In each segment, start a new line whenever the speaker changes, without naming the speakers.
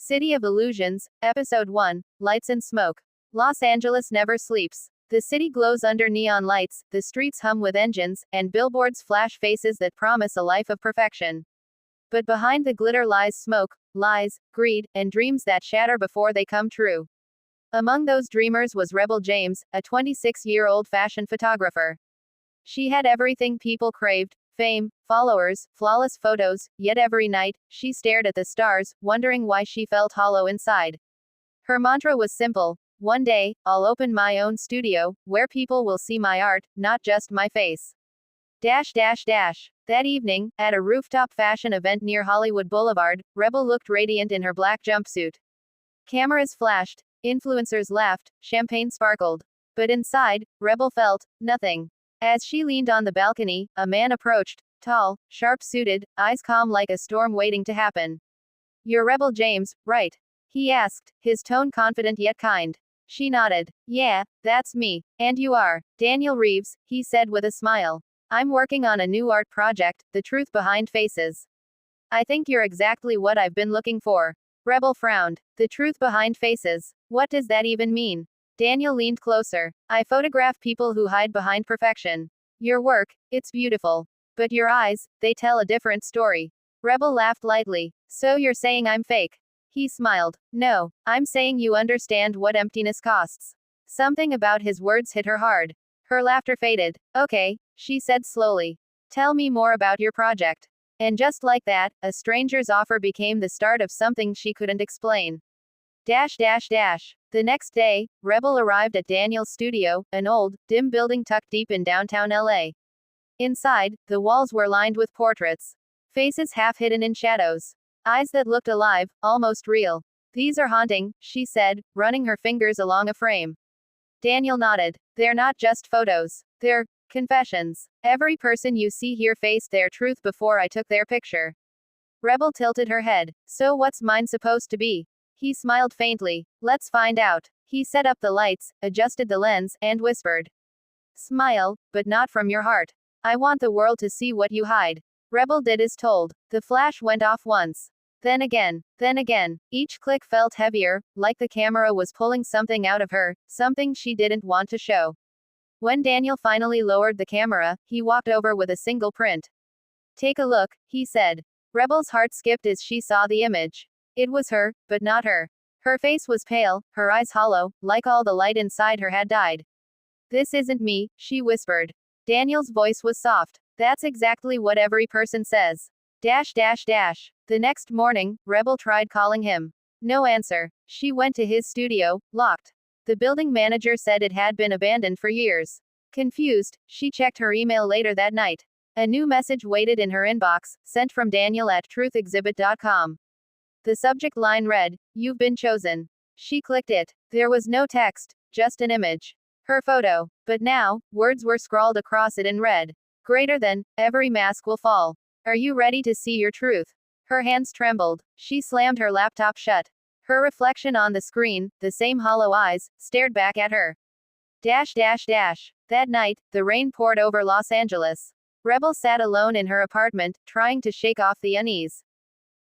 City of Illusions, Episode 1, Lights and Smoke. Los Angeles never sleeps. The city glows under neon lights, the streets hum with engines, and billboards flash faces that promise a life of perfection. But behind the glitter lies smoke, lies, greed, and dreams that shatter before they come true. Among those dreamers was Rebel James, a 26-year-old fashion photographer. She had everything people craved: fame, followers, flawless photos, yet every night, she stared at the stars, wondering why she felt hollow inside. Her mantra was simple: one day, I'll open my own studio, where people will see my art, not just my face. That evening, at a rooftop fashion event near Hollywood Boulevard, Rebel looked radiant in her black jumpsuit. Cameras flashed, influencers laughed, champagne sparkled. But inside, Rebel felt nothing. As she leaned on the balcony, a man approached, tall, sharp-suited, eyes calm like a storm waiting to happen. "You're Rebel James, right?" he asked, his tone confident yet kind. She nodded. "Yeah, that's me. And you are Daniel Reeves," he said with a smile. "I'm working on a new art project, The Truth Behind Faces. I think you're exactly what I've been looking for." Rebel frowned. The truth behind faces. What does that even mean? Daniel leaned closer. "I photograph people who hide behind perfection. Your work, it's beautiful. But your eyes, they tell a different story." Rebel laughed lightly. "So you're saying I'm fake?" He smiled. "No, I'm saying you understand what emptiness costs." Something about his words hit her hard. Her laughter faded. "Okay," she said slowly. "Tell me more about your project." And just like that, a stranger's offer became the start of something she couldn't explain. The next day, Rebel arrived at Daniel's studio, an old, dim building tucked deep in downtown LA. Inside, the walls were lined with portraits. Faces half hidden in shadows. Eyes that looked alive, almost real. "These are haunting," she said, running her fingers along a frame. Daniel nodded. "They're not just photos. They're confessions. Every person you see here faced their truth before I took their picture." Rebel tilted her head. "So what's mine supposed to be?" He smiled faintly. "Let's find out." He set up the lights, adjusted the lens, and whispered. "Smile, but not from your heart. I want the world to see what you hide." Rebel did as told. The flash went off once. Then again. Each click felt heavier, like the camera was pulling something out of her, something she didn't want to show. When Daniel finally lowered the camera, he walked over with a single print. "Take a look," he said. Rebel's heart skipped as she saw the image. It was her, but not her. Her face was pale, her eyes hollow, like all the light inside her had died. "This isn't me," she whispered. Daniel's voice was soft. "That's exactly what every person says." The next morning, Rebel tried calling him. No answer. She went to his studio, locked. The building manager said it had been abandoned for years. Confused, she checked her email later that night. A new message waited in her inbox, sent from Daniel at truthexhibit.com. The subject line read, "You've been chosen." She clicked it. There was no text, just an image. Her photo. But now, words were scrawled across it in red. "Greater than, every mask will fall. Are you ready to see your truth?" Her hands trembled. She slammed her laptop shut. Her reflection on the screen, the same hollow eyes, stared back at her. That night, the rain poured over Los Angeles. Rebel sat alone in her apartment, trying to shake off the unease.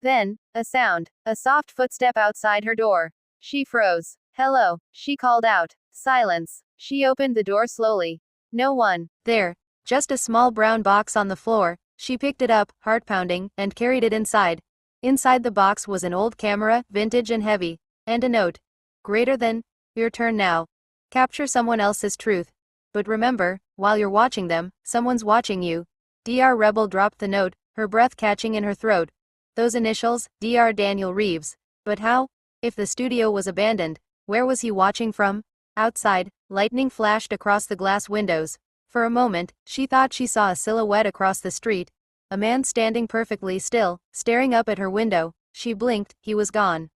Then, a sound. A soft footstep outside her door. She froze. "Hello," she called out. Silence. She opened the door slowly. No one there. Just a small brown box on the floor. She picked it up, heart pounding, and carried it inside. Inside the box was an old camera, vintage and heavy, and a note. "Greater than, your turn now. Capture someone else's truth. But remember, while you're watching them, someone's watching you." Dr. Rebel dropped the note, her breath catching in her throat. Those initials, Dr. Daniel Reeves. But how? If the studio was abandoned, where was he watching from? Outside, lightning flashed across the glass windows. For a moment, she thought she saw a silhouette across the street. A man standing perfectly still, staring up at her window. She blinked, he was gone.